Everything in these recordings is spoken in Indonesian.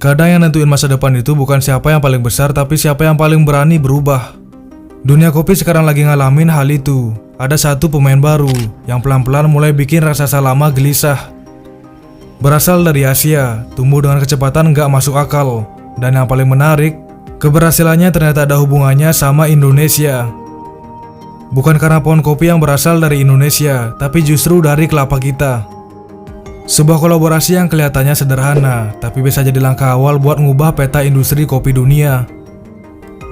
Kadang yang nentuin masa depan itu bukan siapa yang paling besar, tapi siapa yang paling berani berubah. Dunia kopi sekarang lagi ngalamin hal itu. Ada satu pemain baru yang pelan-pelan mulai bikin raksasa lama gelisah. Berasal dari Asia, tumbuh dengan kecepatan gak masuk akal. Dan yang paling menarik, keberhasilannya ternyata ada hubungannya sama Indonesia. Bukan karena pohon kopi yang berasal dari Indonesia, tapi justru dari kelapa kita. Sebuah kolaborasi yang kelihatannya sederhana, tapi bisa jadi langkah awal buat ngubah peta industri kopi dunia.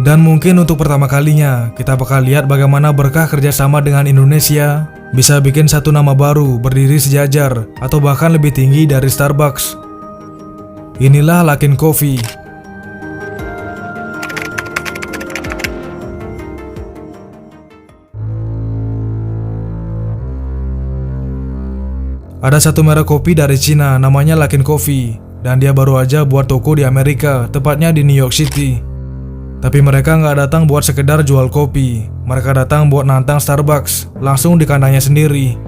Dan mungkin untuk pertama kalinya, kita bakal lihat bagaimana berkah kerjasama dengan Indonesia bisa bikin satu nama baru berdiri sejajar atau bahkan lebih tinggi dari Starbucks. Inilah Luckin Coffee. Ada satu merek kopi dari Cina namanya Luckin Coffee, dan dia baru aja buat toko di Amerika, tepatnya di New York City. Tapi mereka nggak datang buat sekedar jual kopi, mereka datang buat nantang Starbucks, langsung di kandangnya sendiri.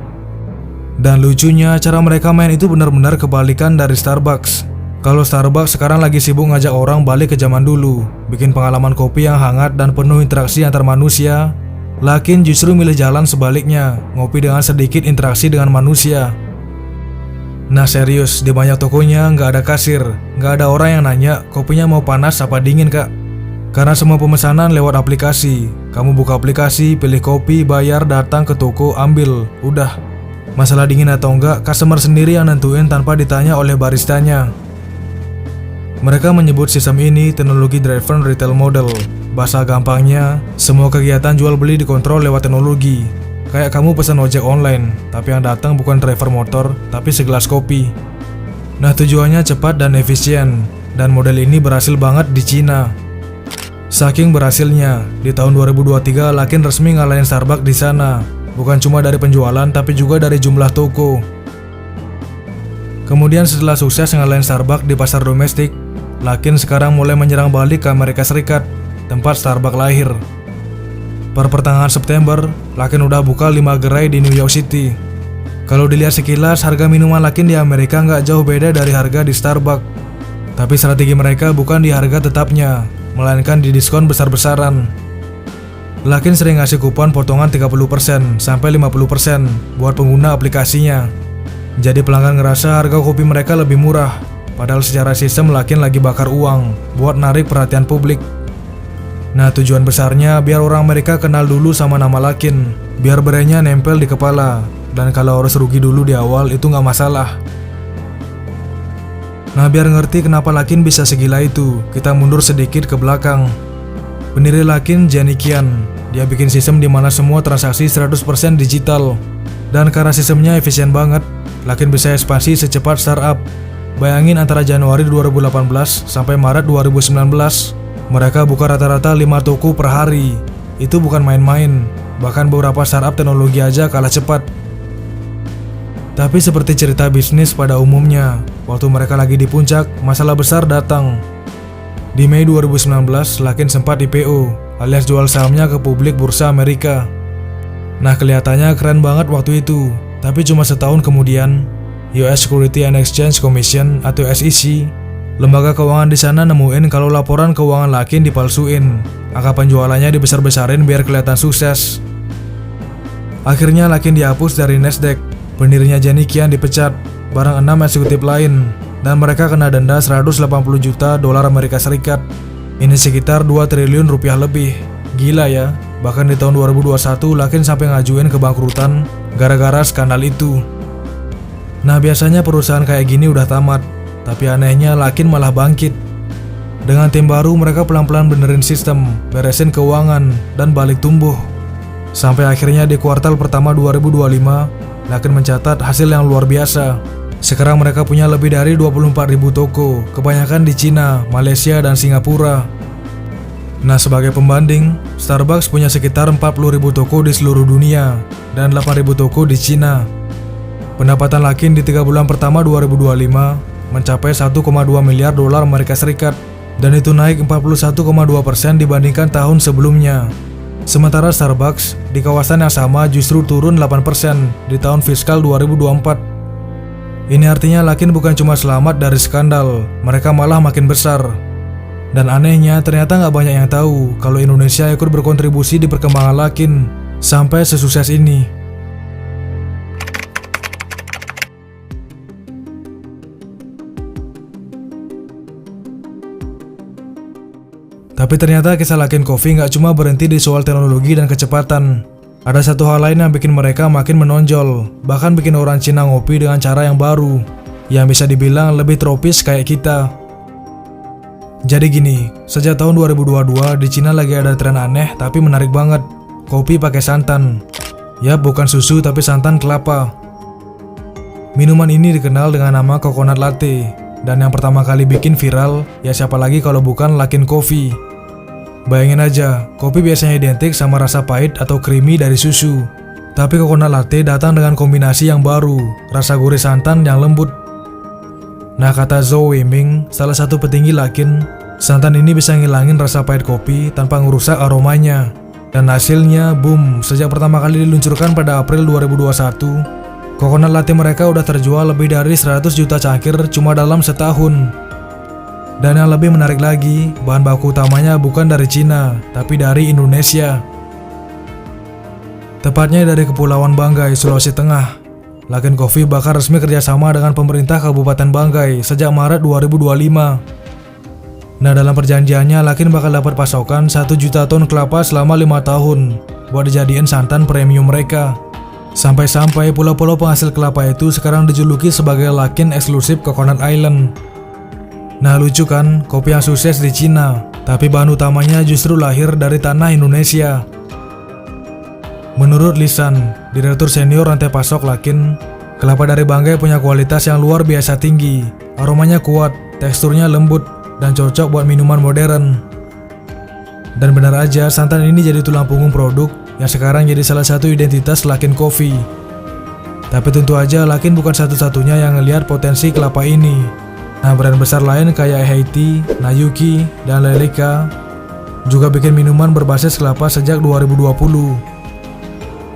Dan lucunya, cara mereka main itu benar-benar kebalikan dari Starbucks. Kalau Starbucks sekarang lagi sibuk ngajak orang balik ke zaman dulu, bikin pengalaman kopi yang hangat dan penuh interaksi antar manusia, Luckin justru milih jalan sebaliknya, ngopi dengan sedikit interaksi dengan manusia. Nah serius, di banyak tokonya nggak ada kasir, nggak ada orang yang nanya kopinya mau panas apa dingin kak. Karena semua pemesanan lewat aplikasi. Kamu buka aplikasi, pilih kopi, bayar, datang ke toko, ambil, udah. Masalah dingin atau enggak, customer sendiri yang nentuin tanpa ditanya oleh baristanya. Mereka menyebut sistem ini teknologi driven retail model. Bahasa gampangnya, semua kegiatan jual beli dikontrol lewat teknologi. Kayak kamu pesan ojek online, tapi yang datang bukan driver motor, tapi segelas kopi. Nah tujuannya cepat dan efisien, dan model ini berhasil banget di Cina. Saking berhasilnya, di tahun 2023 Luckin resmi ngalahin Starbucks di sana. Bukan cuma dari penjualan, tapi juga dari jumlah toko. Kemudian setelah sukses ngalahin Starbucks di pasar domestik, Luckin sekarang mulai menyerang balik ke Amerika Serikat, tempat Starbucks lahir. Per pertengahan September, Luckin udah buka 5 gerai di New York City. Kalau dilihat sekilas, harga minuman Luckin di Amerika nggak jauh beda dari harga di Starbucks. Tapi strategi mereka bukan di harga tetapnya, melainkan di diskon besar-besaran. Luckin sering ngasih kupon potongan 30% sampai 50% buat pengguna aplikasinya. Jadi pelanggan ngerasa harga kopi mereka lebih murah, padahal secara sistem Luckin lagi bakar uang buat narik perhatian publik. Nah tujuan besarnya biar orang Amerika kenal dulu sama nama Luckin, biar brandnya nempel di kepala, dan kalau harus rugi dulu di awal itu nggak masalah. Nah biar ngerti kenapa Luckin bisa segila itu, kita mundur sedikit ke belakang. Pendiri Luckin, Jenny Qian, dia bikin sistem di mana semua transaksi 100% digital. Dan karena sistemnya efisien banget, Luckin bisa ekspansi secepat startup. Bayangin antara Januari 2018 sampai Maret 2019, mereka buka rata-rata 5 toko per hari. Itu bukan main-main, bahkan beberapa startup teknologi aja kalah cepat. Tapi seperti cerita bisnis pada umumnya, waktu mereka lagi di puncak, masalah besar datang. Di Mei 2019, Luckin sempat IPO, alias jual sahamnya ke publik bursa Amerika. Nah kelihatannya keren banget waktu itu, tapi cuma setahun kemudian, US Security and Exchange Commission atau SEC, lembaga keuangan di sana nemuin kalau laporan keuangan Luckin dipalsuin. Angka penjualannya dibesar-besarin biar kelihatan sukses. Akhirnya Luckin dihapus dari Nasdaq. Pendirinya Jenny Qian dipecat, bareng 6 eksekutif lain, dan mereka kena denda 180 juta dolar Amerika Serikat. Ini sekitar 2 triliun rupiah lebih. Gila ya, bahkan di tahun 2021 Luckin sampai ngajuin kebangkrutan gara-gara skandal itu. Nah biasanya perusahaan kayak gini udah tamat, tapi anehnya Luckin malah bangkit. Dengan tim baru mereka pelan-pelan benerin sistem, beresin keuangan, dan balik tumbuh. Sampai akhirnya di kuartal pertama 2025, Luckin mencatat hasil yang luar biasa. Sekarang mereka punya lebih dari 24.000 toko, kebanyakan di Cina, Malaysia, dan Singapura. Nah sebagai pembanding, Starbucks punya sekitar 40.000 toko di seluruh dunia, dan 8.000 toko di Cina. Pendapatan Luckin di 3 bulan pertama 2025 mencapai 1,2 miliar dolar Amerika Serikat, dan itu naik 41,2% dibandingkan tahun sebelumnya. Sementara Starbucks di kawasan yang sama justru turun 8% di tahun fiskal 2024. Ini artinya Luckin bukan cuma selamat dari skandal, mereka malah makin besar. Dan anehnya ternyata nggak banyak yang tahu kalau Indonesia ikut berkontribusi di perkembangan Luckin sampai sesukses ini. Tapi ternyata kisah Luckin Coffee nggak cuma berhenti di soal teknologi dan kecepatan. Ada satu hal lain yang bikin mereka makin menonjol, bahkan bikin orang Cina ngopi dengan cara yang baru, yang bisa dibilang lebih tropis kayak kita. Jadi gini, sejak tahun 2022 di Cina lagi ada tren aneh tapi menarik banget, kopi pakai santan. Yap, bukan susu tapi santan kelapa. Minuman ini dikenal dengan nama coconut latte, dan yang pertama kali bikin viral, ya siapa lagi kalau bukan Luckin Coffee. Bayangin aja, kopi biasanya identik sama rasa pahit atau creamy dari susu. Tapi coconut latte datang dengan kombinasi yang baru, rasa gurih santan yang lembut. Nah, kata Zhou Weiming, salah satu petinggi Luckin, santan ini bisa ngilangin rasa pahit kopi tanpa ngerusak aromanya. Dan hasilnya, boom, sejak pertama kali diluncurkan pada April 2021, coconut latte mereka udah terjual lebih dari 100 juta cangkir cuma dalam setahun. Dan yang lebih menarik lagi, bahan baku utamanya bukan dari Cina, tapi dari Indonesia. Tepatnya dari Kepulauan Banggai, Sulawesi Tengah. Luckin Coffee bahkan resmi kerjasama dengan pemerintah Kabupaten Banggai sejak Maret 2025. Nah, dalam perjanjiannya, Luckin bakal dapat pasokan 1 juta ton kelapa selama 5 tahun buat dijadiin santan premium mereka. Sampai-sampai pulau-pulau penghasil kelapa itu sekarang dijuluki sebagai Luckin Exclusive Coconut Island. Nah, lucu kan, kopi yang sukses di Cina, tapi bahan utamanya justru lahir dari tanah Indonesia. Menurut Lisan, Direktur Senior Rantai Pasok Luckin, kelapa dari Banggai punya kualitas yang luar biasa tinggi, aromanya kuat, teksturnya lembut, dan cocok buat minuman modern. Dan benar aja, santan ini jadi tulang punggung produk yang sekarang jadi salah satu identitas Luckin Coffee. Tapi tentu aja Luckin bukan satu-satunya yang ngelihat potensi kelapa ini. Nah, brand besar lain kayak Haiti, Nayuki, dan Leleka juga bikin minuman berbasis kelapa sejak 2020.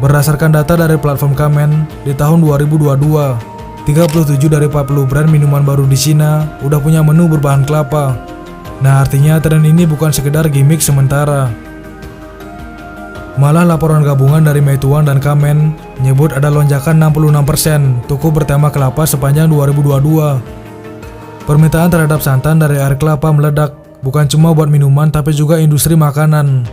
Berdasarkan data dari platform Kamen, di tahun 2022, 37 dari 40 brand minuman baru di Cina udah punya menu berbahan kelapa. Nah, artinya tren ini bukan sekedar gimmick sementara. Malah laporan gabungan dari Meituan dan Kamen nyebut ada lonjakan 66% toko bertema kelapa sepanjang 2022. Permintaan terhadap santan dari air kelapa meledak, bukan cuma buat minuman tapi juga industri makanan.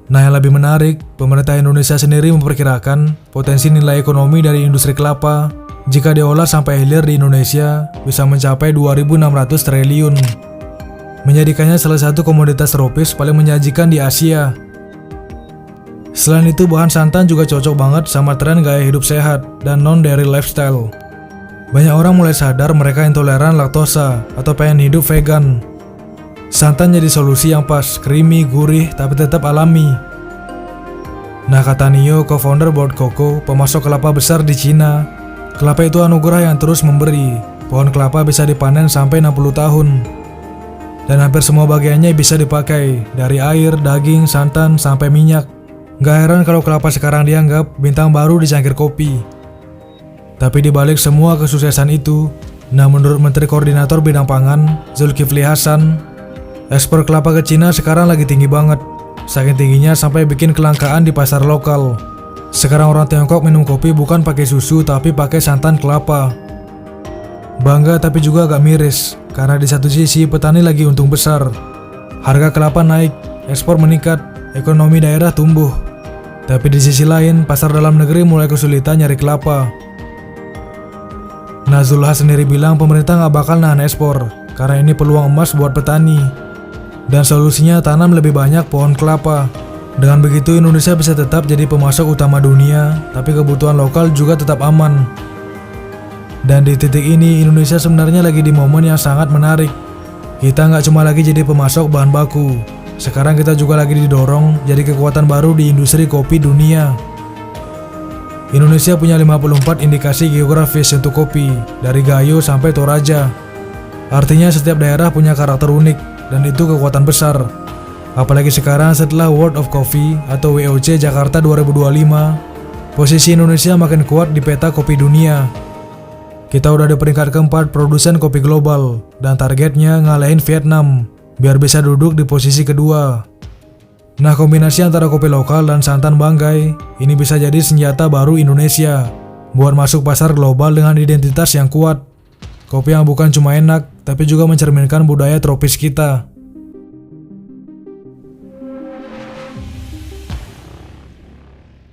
Nah, yang lebih menarik, pemerintah Indonesia sendiri memperkirakan potensi nilai ekonomi dari industri kelapa jika diolah sampai hilir di Indonesia bisa mencapai 2.600 triliun. Menjadikannya salah satu komoditas tropis paling menyajikan di Asia. Selain itu, bahan santan juga cocok banget sama tren gaya hidup sehat dan non-dairy lifestyle. Banyak orang mulai sadar mereka intoleran laktosa atau pengen hidup vegan. Santan jadi solusi yang pas, creamy, gurih, tapi tetap alami. Nah, kata Nio, co-founder Board Coco, pemasok kelapa besar di Cina, kelapa itu anugerah yang terus memberi. Pohon kelapa bisa dipanen sampai 60 tahun. Dan hampir semua bagiannya bisa dipakai, dari air, daging, santan, sampai minyak. Gak heran kalau kelapa sekarang dianggap bintang baru di cangkir kopi. Tapi dibalik semua kesuksesan itu, nah menurut Menteri Koordinator Bidang Pangan, Zulkifli Hasan, ekspor kelapa ke Cina sekarang lagi tinggi banget. Saking tingginya sampai bikin kelangkaan di pasar lokal. Sekarang orang Tiongkok minum kopi bukan pakai susu tapi pakai santan kelapa. Bangga tapi juga agak miris, karena di satu sisi petani lagi untung besar. Harga kelapa naik, ekspor meningkat, ekonomi daerah tumbuh. Tapi di sisi lain, pasar dalam negeri mulai kesulitan nyari kelapa. Nah, Zulha sendiri bilang pemerintah nggak bakal nahan ekspor, karena ini peluang emas buat petani. Dan solusinya tanam lebih banyak pohon kelapa. Dengan begitu Indonesia bisa tetap jadi pemasok utama dunia, tapi kebutuhan lokal juga tetap aman. Dan di titik ini Indonesia sebenarnya lagi di momen yang sangat menarik. Kita nggak cuma lagi jadi pemasok bahan baku, sekarang kita juga lagi didorong jadi kekuatan baru di industri kopi dunia. Indonesia punya 54 indikasi geografis untuk kopi, dari Gayo sampai Toraja. Artinya setiap daerah punya karakter unik, dan itu kekuatan besar. Apalagi sekarang setelah World of Coffee atau WOC Jakarta 2025, posisi Indonesia makin kuat di peta kopi dunia. Kita udah di peringkat keempat produsen kopi global, dan targetnya ngalahin Vietnam, biar bisa duduk di posisi kedua. Nah, kombinasi antara kopi lokal dan santan banggai, ini bisa jadi senjata baru Indonesia, buat masuk pasar global dengan identitas yang kuat. Kopi yang bukan cuma enak, tapi juga mencerminkan budaya tropis kita.